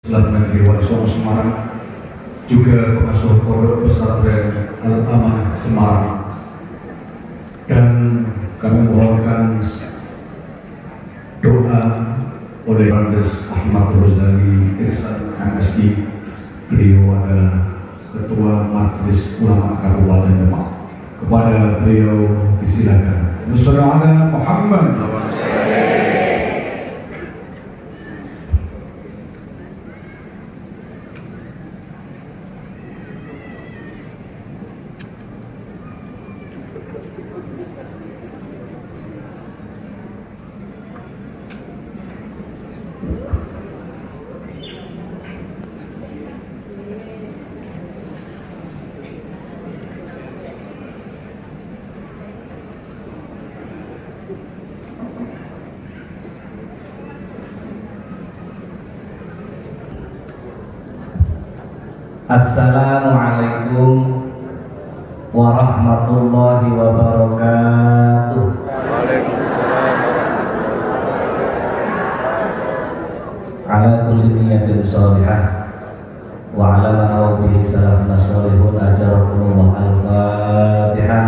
Negeri Walisong Semarang, juga pengasuh Pondok Pesantren Al-Amanah Semarang, dan kami mohonkan doa oleh Randes Ahmad Rozali Irsan MSI. Beliau adalah Ketua Majelis Ulama Kabupaten Demak. Kepada beliau disilakan. Wassalamualaikum Muhammad. Assalamualaikum warahmatullahi wabarakatuh. Waalaikumsalam. Ala kulli niyatin shalihah wa ala man awbihi salafna shalihun ajarakumullah. Al-Fatihah.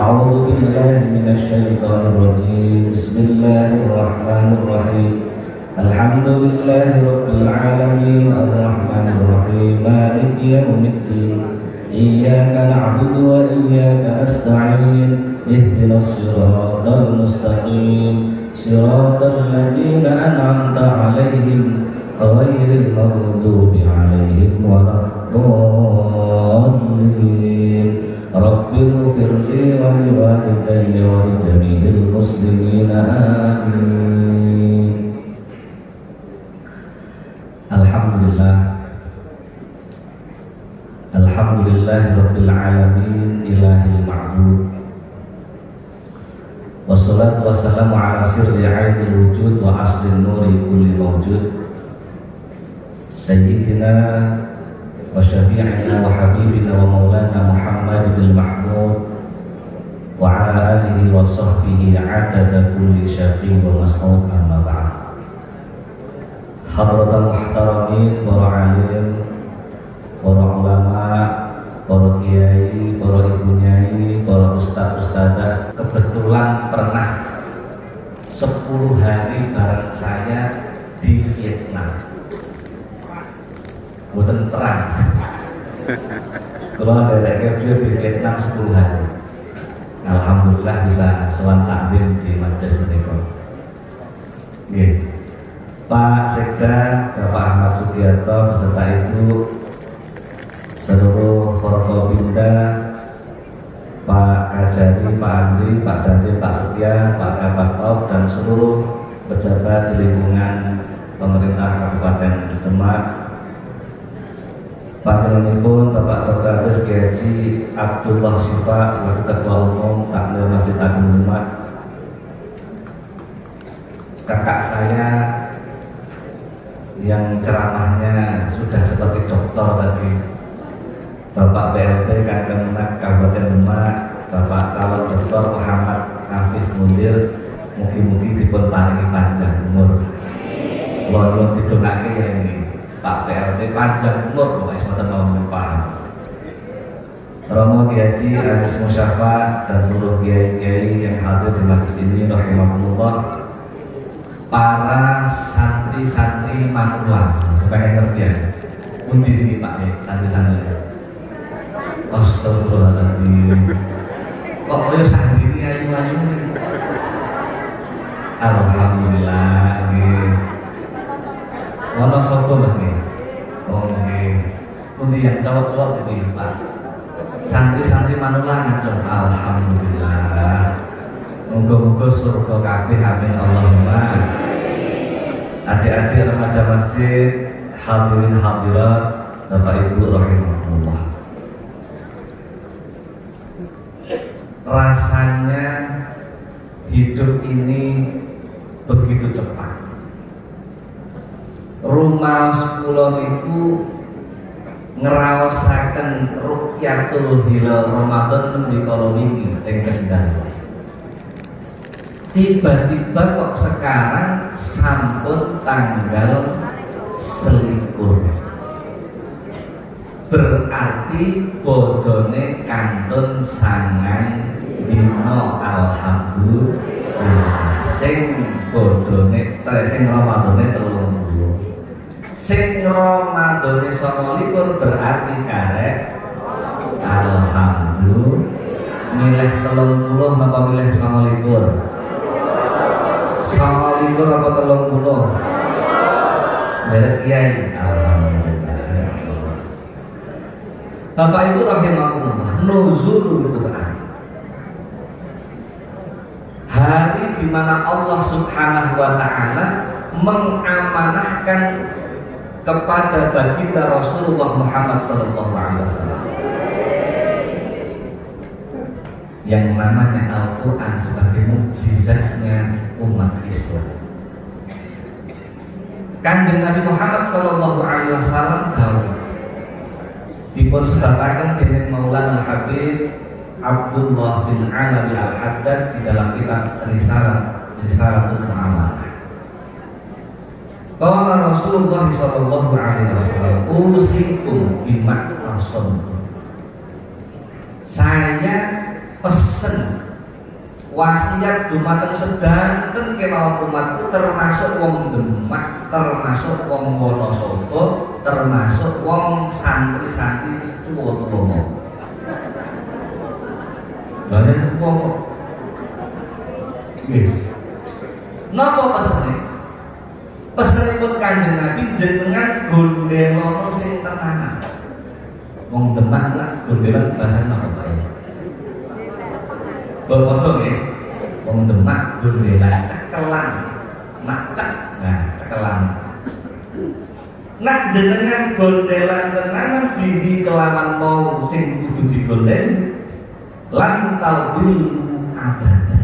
A'udzu billahi minasy syaithanir rajim. Bismillahirrahmanirrahim. Alhamdulillahi rabbil alamin arrahmanir rahim maliki yaumiddin iyyaka na'budu wa iyyaka nasta'in ihdinas siratal mustaqim siratal ladzina an'amta 'alaihim ghairil maghdubi 'alaihim waladdallin. Rabbighfirli wa liwalidayya wa li jami'il muslimin amin. Alhamdulillah rabbil alamin ilahil ma'bud. Wassalatu wassalamu ala sirri ainil wujud wa aslin nuri kulli mawjud sayyidina wa syafi'ina wa habibina wa maulana Muhammadil Mahmud wa ala alihi wa sahbihi adada kulli syaqi wa mas'ud. Amma ba'd. Hadratul muhtaramin, para alim, para ulama, para kiai, para ibu nyai, para ustadz-ustadzah, kebetulan pernah 10 hari bareng saya di Vietnam. Bukan perang. Kalau ada beliau di Vietnam 10 hari. Alhamdulillah bisa sowan takdim di majelis menika. Nggih. Pak Sekda, Bapak Ahmad Sugiarto beserta Ibu, seluruh Forkopimda, Pak Kajari, Pak Andri, Pak Dandi, Pak Setia, Pak Kabak, dan seluruh pejabat di lingkungan pemerintah Kabupaten Demak. Panjenenganipun Bapak Dr. Kiai Haji Abdullah Syifa selaku Ketua Umum Takmir Masjid Agung Demak. Kakak saya yang ceramahnya sudah seperti dokter tadi, Bapak PLT Kemenak Kabupaten Demak, Bapak calon Dr. Muhammad Hafiz Mundir, mugi-mugi dipun paringi panjang umur. Kula didongake ya ini Pak PLT panjang umur, pokoke semoten mawon paham. Romo Kiai Haji Aziz Musyafa dan seluruh kiai-kiai yang hadir di majelis ini rahimahumullah. Para santri-santri Manulang, bukan ngerti ya? Pundi ini Pak ya, santri-santri. Astagfirullahaladzim. Kok kaya santri ini ayu-ayu? Alhamdulillah. Ono sapa Mbah nggih? Oh nggih. Pundi yang cowok-cowok iki Pak? Santri-santri Manulang aja. Alhamdulillah. Moga-moga surga kabeh amin Allahumma. Adik-adik remaja masjid, hadirin hadirat, Bapak Ibu rahimahullah. Rasanya hidup ini begitu cepat. Rumah sekolah itu ngeraosaken rukyatul hilal Ramadan di koloni teng Kendal. Tiba-tiba kok sekarang sampun tanggal 21. berarti bodone kantun sangan dino alhamdulillah. Sing bodone sing Ramadane 30. Sing Ramadane 29 berarti karek alhamdulillah. Milih 30 napa milih 29? 29 apa 30? Merek kiai alhamdulillah. Bapak Ibu rahimahullah, nuzulul Quran. Hari di mana Allah Subhanahu wa taala mengamanahkan kepada baginda Rasulullah Muhammad sallallahu alaihi wasallam yang namanya Al-Quran sebagai mukjizatnya umat Islam. Kanjeng Nabi Muhammad sallallahu alaihi wasallam dawuh dipun sebataken dening Maulana Habib Abdullah bin Alawi Al-Haddad di dalam kitab Risalatul Mu'amalah. Qala Rasulullah sallallahu alaihi wasallam usikum bima rasulullah. Saya pesen wasiat dumateng sedanten kemawon umatku, termasuk wong Demak, termasuk wong Wonosobo, termasuk wong santri-santri tuwa-tuwa. Banyak tuwa. Nggih. Napa pesene? Pesenipun Kanjeng Nabi jenengan gondelono sing tenanan. Wong Demak nak gondelan bahasa napa Pak? Bodoh ya, wong Demak gondelan cekelan, macak, nah cekelan. Nak jenengan gondelan tenanan diri kelawan mau sing kudu digonden, lan taudil abada.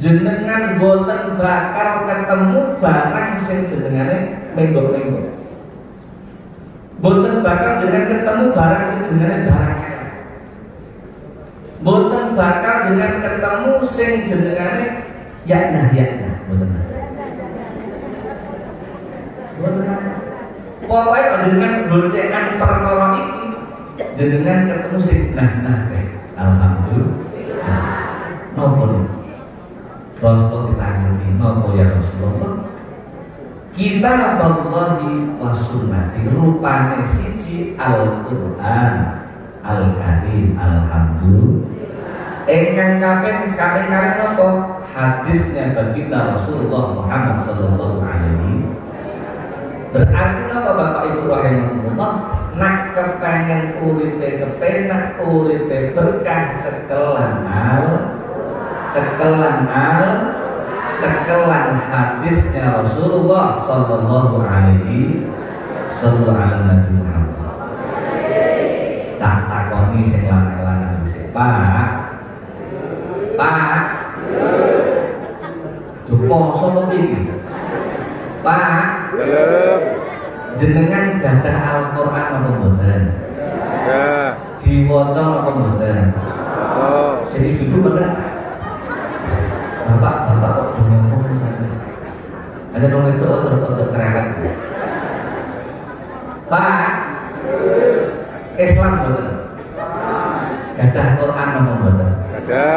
Jenengan boten bakal ketemu barang sing jenengane menggok-menggok. Boten bakal jenengan ketemu barang sing jenengane barang. Boten bakal dengan ketemu sing jenengane yakna boten. Pokoke jenengan gocekan perkara iki jenengan ketemu sing nah alhamdulillah. Napa Rasul ditanyani napa ya Rasulullah? Kita Allahi wa sunnati rupane siji Al-Qur'an Al-Karim alhamdulillah. Engkang kabeh kali napa hadisnya baginda Rasulullah Muhammad sallallahu alaihi. Berarti napa Bapak Ibu rahimahullah, nak kepengen uripe kepenak, uripe berkah, cekelan hadisnya Rasulullah sallallahu alaihi sallallahu Nabi Muhammad. Tak takoni sing lanang-lanang sing Pak, poso apa iki? Pak, Belum. jenengan gadah Al-Qur'an apa mboten? Ya. Diwaca apa mboten? Oh. Sing ibu bener. Bapak kok ngomong saja. Ada dong itu untuk cerewet. Pak, Islam mboten? Gadah Qur'an apa mboten? Ada.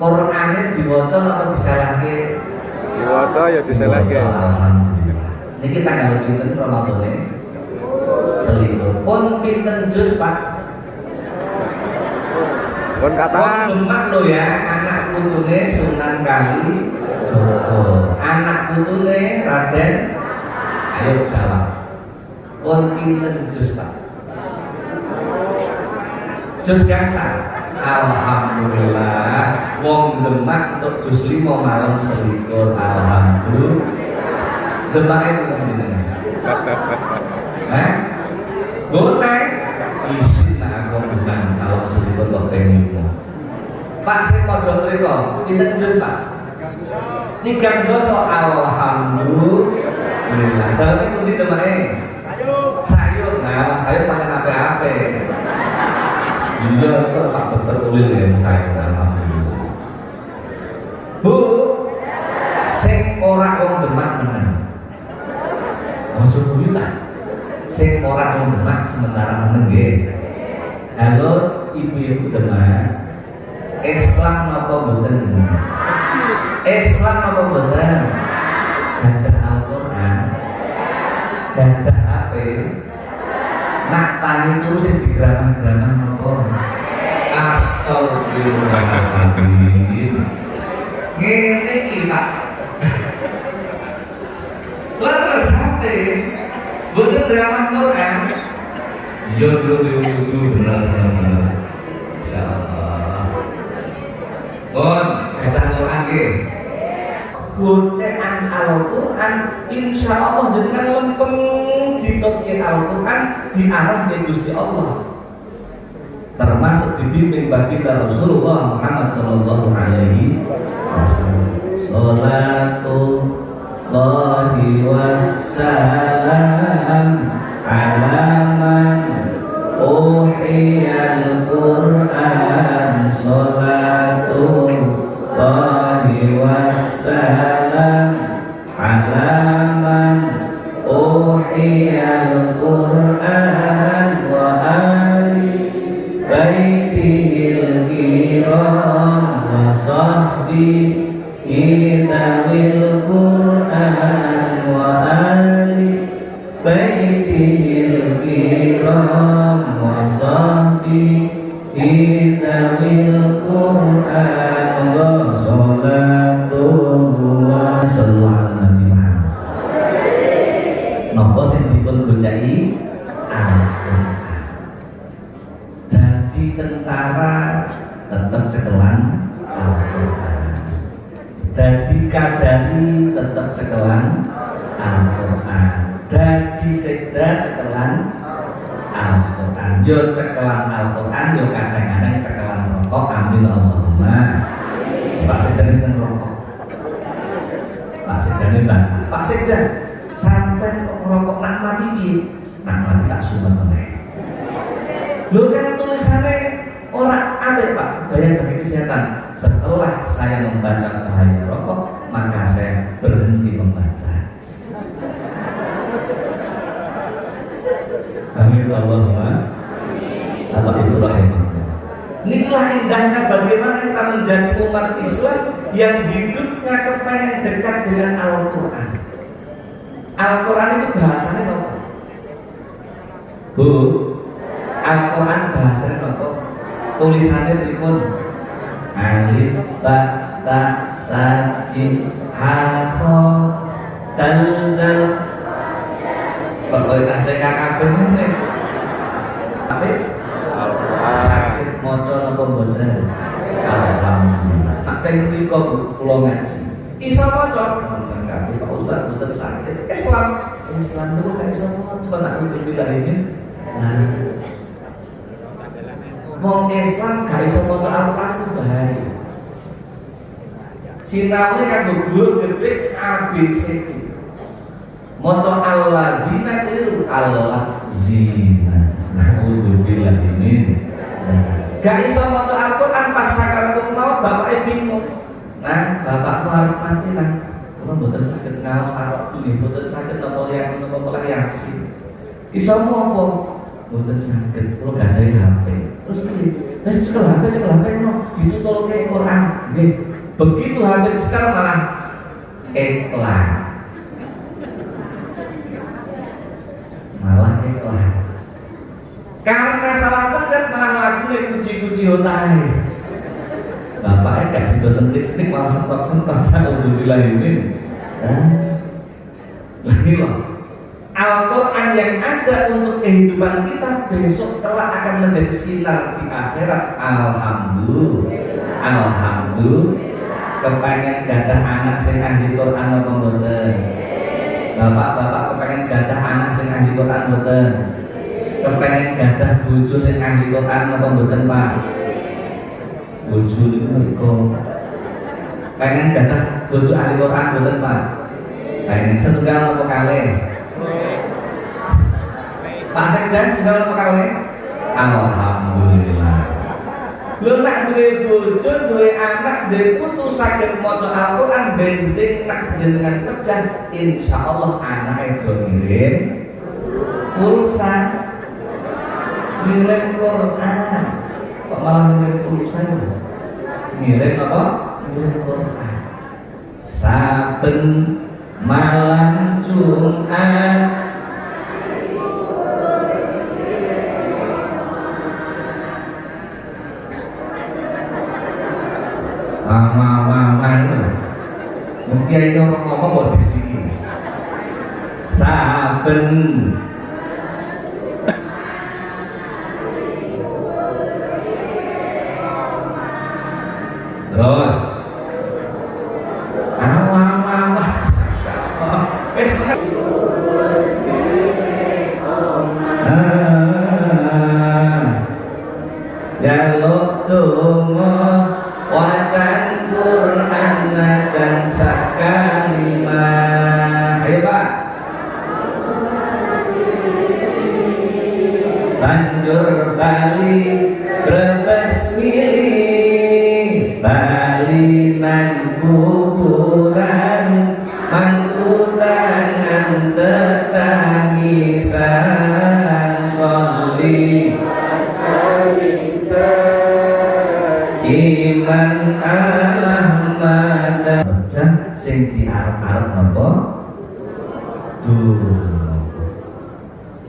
Qur'ane diwaca apa disalahke? Diwaca ya disalahke. Alhamdulillah. Niki tanggal pinten Ramadane? Selikur. Pun pinten juz, Pak? Pun kata. Demak lo ya, anak putune Sunan Kali Joko. Anak putune Raden. Ayo jawab. Pun pinten juz, Pak? Juz gangsal. Alhamdulillah, wong Demak untuk juz 5 malam selikur. Alhamdulillah. Demak itu jenengan. Boleh. Isi nak aku bukan kalau selikur kok pengen. Pak sing pojok mriko, pinten juz, Pak? 3 dosa. Alhamdulillah. Daleme pundi Demake? Sayur. Nah, sayur paling ape-ape. Dia itu tak berterulil yang saya alhamdulillah. Bu, sing ora wong Demak menang. Ojo kuwi ta. Sing ora wong Demak sementara meneng nggih. Halo ibu-ibu Demak, Islam apa mboten jenengan? Islam apa mboten? Gadah Al-Qur'an, gadah HP, nak tani terus sing digramah-gramah napa? Astagfirullahaladzim. Ngene iki Pak. Leres HP, mboten gramah Quran. Yo benar. Insyaallah. Bon, gadah Quran nggih. Gocekan Al-Quran insyaallah jenengan lempeng ditutke Al-Quran diarah ke Gusti Allah. Termasuk dibimbing baginda Rasulullah Muhammad sallallahu alaihi wasallam. Sholatullahi wassalam ala man uhiyal Qur'an. Sholatullahi wassalam ala man uhiyal Qur'an wa ali baitihil kiram wa sahbihi dawil Qur'an wa ali baitihil kiram wa sahbihi dawil Qur'an. Sholatullah sallallahu alaihi wasallam. Napa sing dipun gojaki Al-Qur'an. Dadi tentara tetap cekelan Al-Qur'an. Dadi kajari tetap cekelan Al-Qur'an. Dadi sekda cekelan Al-Qur'an. Yo cekelan Al-Qur'an, yo kadang-kadang cekelan rokok. Amin Allahumma. Pak Sekda seneng rokok. Pak Sekda bantah. Pak Sekda sampai kok ngerokok nak mati piye? Nak mati tak sumet meneh. Lho kan tulisannya orang ada Pak, bahaya bagi kesehatan. Setelah saya membaca bahaya rokok, maka saya berhenti membaca. Amin Allahumma. Bapak Ibu rahimahullah. Inilah indahnya bagaimana kita menjadi umat Islam yang hidupnya kepengen dekat dengan Al-Quran. Al-Quran itu bahasanya apa? Bu, Al-Quran bahasanya apa? Tulisannya pripun? Alif, ba, ta, sa, jim, ha, kha, dal, dal. Kok kowe cantik kakak bener? Tapi sakit maca napa mboten? Alhamdulillah. Tak pengen kula ngaji. Iso maca mboten kabeh Pak Ustaz mboten sakit. Islam itu kan iso maca nak bilang ini. Wong Islam gak iso maca Al-Qur'an ku bahaya. Sinaune kanggo guru fikih ABCD. Maca alladzina keliru alladzina. Alhamdulillah ini. Gak iso maca Al-Qur'an pas sakaratul maut bapaknya bingung. Nah, bapakmu harus mati lah. Kula mboten saged ngaos Al-Qur'an, mboten saged napa Yasin. Iso apa? Mboten saged. Kula gadahi HP. Terus piye? Wis cekel HP no ditutulke Quran. Nggih. Begitu HP sekarang malah iklan. Malah iklan. Karena salah pencet malah lagunya puji-puji otai. Bapaknya gak sido sentik-sentik malah sentok-sentok. Alhamdulillah ini. Lagi loh, Al-Quran yang ada untuk kehidupan kita besok kelak akan menjadi sinar di akhirat. Alhamdulillah. Kepengen gadah anak sing ahli Quran apa mboten? Bapak-bapak kepengen gadah anak sing ahli Quran mboten? Kepengen gadah bojo sing ahli Quran apa mboten Pak? Bojo niku mergo pengen gadah bojo ahli Quran mboten Pak? Pengen setunggal apa kalih? Pak Sekda setunggal apa kalih? Alhamdulillah. Lho nak duwe bojo, duwe anak, duwe putu saged maca Al-Qur'an benjing nak jenengan pecah, insyaallah anake do ngirim pulsa. ngirim Quran. Kok malah ngirim tulisan? Ngirim apa? Ngirim Quran. Saben malam Jumat mama itu mungkin itu ngomong buat di sini saben terus mama jaluk donga wacan Quran najan sakalimah. Ayo Pak. Banjur bali brebes milih bali nang kuburan mangku tangan tetangisan sholli Iman Ahmad baca sing di Arab napa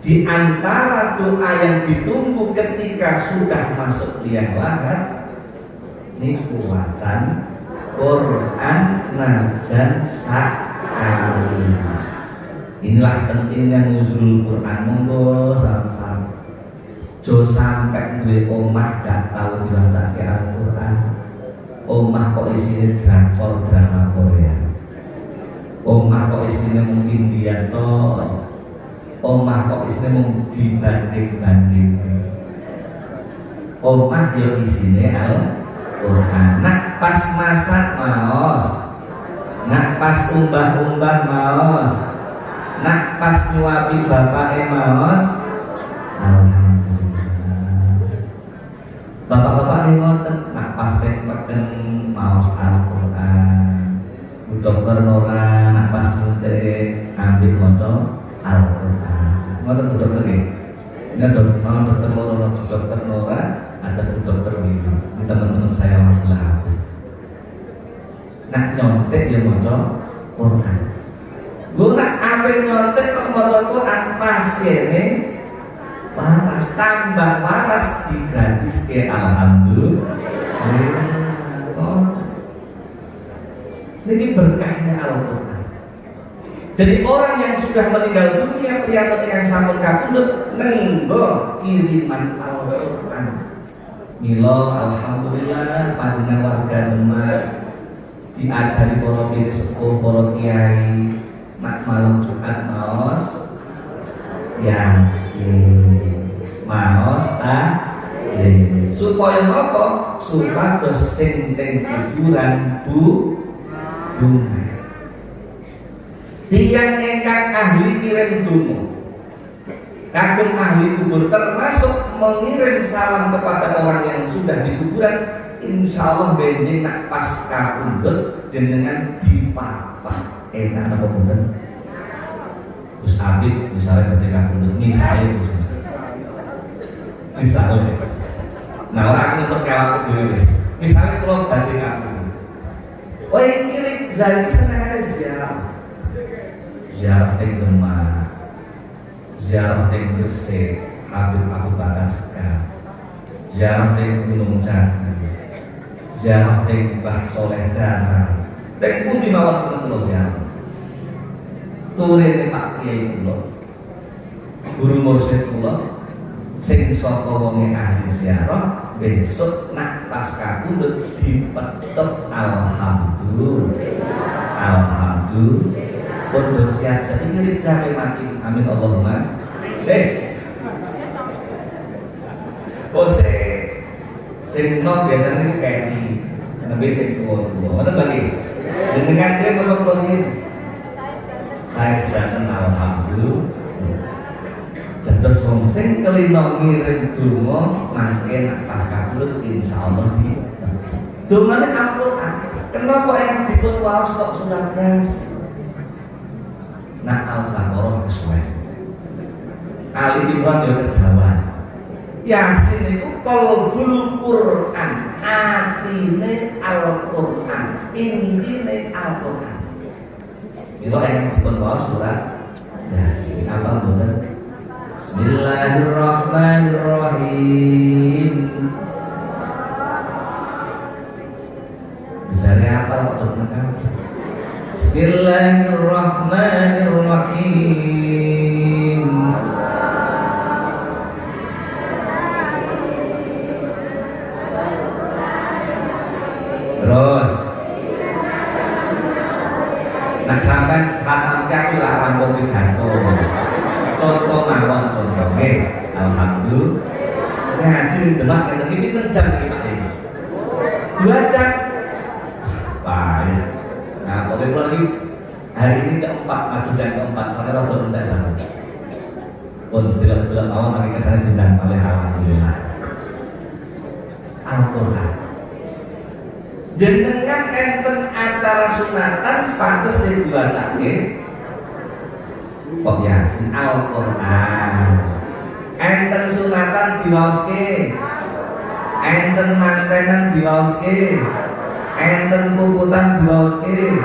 di antara doa yang ditunggu ketika sudah masuk liang lahat niku wacan Quran najan sakali. Inilah pentingnya nuzul Quran. Monggo sama-sama jo sampai duwe omah gak tau dirasake Al-Quran. Omah kok isinya drakor drama Korea. Omah kok isinya mungkin dia toh. Omah kok isinya mung dibanding-banding. Omah yo isinya Al-Quran. Nak pas masak maos, nak pas umbah-umbah maos, nak pas nyuapi bapake maos. Bapak-bapak ini ngoten, nak pas peken maos Al-Quran. Dokter Nora nak pas mutek ambil maca Al-Quran. Ngoten dokter nggih. Ini dokter Nora, ada dokter Wino. Ini teman-teman saya wakil. Nak nyontek ya maca Quran. Lu nak ambil nyontek kok maca Quran pas kene waras tambah waras digratis ke alhamdulillah. Ini berkahnya Al-Quran. Jadi orang yang sudah meninggal dunia priyantun yang sampun kapundhut nenggo kiriman Al-Quran. Milo alhamdulillah panjenengan warga Demak diajari para piri sepuh para kiai nak malam Jumat maos Yasin maos supaya apa? Supados sing teng kuburan bunga. Tiyang ingkang ahli kirim donga kagem ahli kubur termasuk mengirim salam kepada orang yang sudah di kuburan, insyaallah benjing nak pas kapundhut jenengan dipapak enak apa mboten? Gus Habib misalnya ketika kapundhut misalnya nah orang untuk kawat dhewe wis misalnya kalau badhe kapundhut oh yang kirim zari seneng ziarah teng Demak, ziarah teng Gresik Habib Abu Bakar Sekar, ziarah teng Gunung Jati, ziarah teng Mbah Soleh Dara, teng pundi mawon seneng kula ziarah. Turene Pak Kiai kula, guru mursyid kula, sing saka wonge ahli ziarah, besok nak pas kapundhut dipethuk alhamdulillah. Pondo siap jadi ngirit sampai mati. Amin Allahumma. Sing nom biasanya ini kayak ini, tapi sing tua. Mana bagi? Dengan dia berlomba saya sedang alhamdulillah. Dan terus sing kelino ngirim donga mangke pas kapundhut insyaallah di. Dongane Al-Quran. Kenapa yang dipun waos kok surat Yasin? Nak Al-Baqarah kesuwen. Ali Imran yo kedawan. Yasin itu qalbul Quran, atine Al-Quran, intine Al-Quran. Itu yang dipun surat Yasin. Apa mboten? Bismillahirrahmanirrahim. Misalnya apa untuk menang? Bismillahirrahmanirrahim. Terus nak sampai khatam kaki lah rampung pidato. Contoh mawon contohnya, alhamdulillah ngaji demak ngeten iki pinten jam iki Pak ini? 2 jam. Baik. Nah, pokoknya lagi hari ini keempat, habis yang keempat, soalnya waktu entek sama. Pun setelah awal kami kesana jenang oleh alhamdulillah. Al-Quran. Jenengan enten acara sunatan pantes sing diwacake kok Yasin Al-Quran. Enten sunatan diwaoske, enten mantenan diwaoske, enten puputan diwaoske,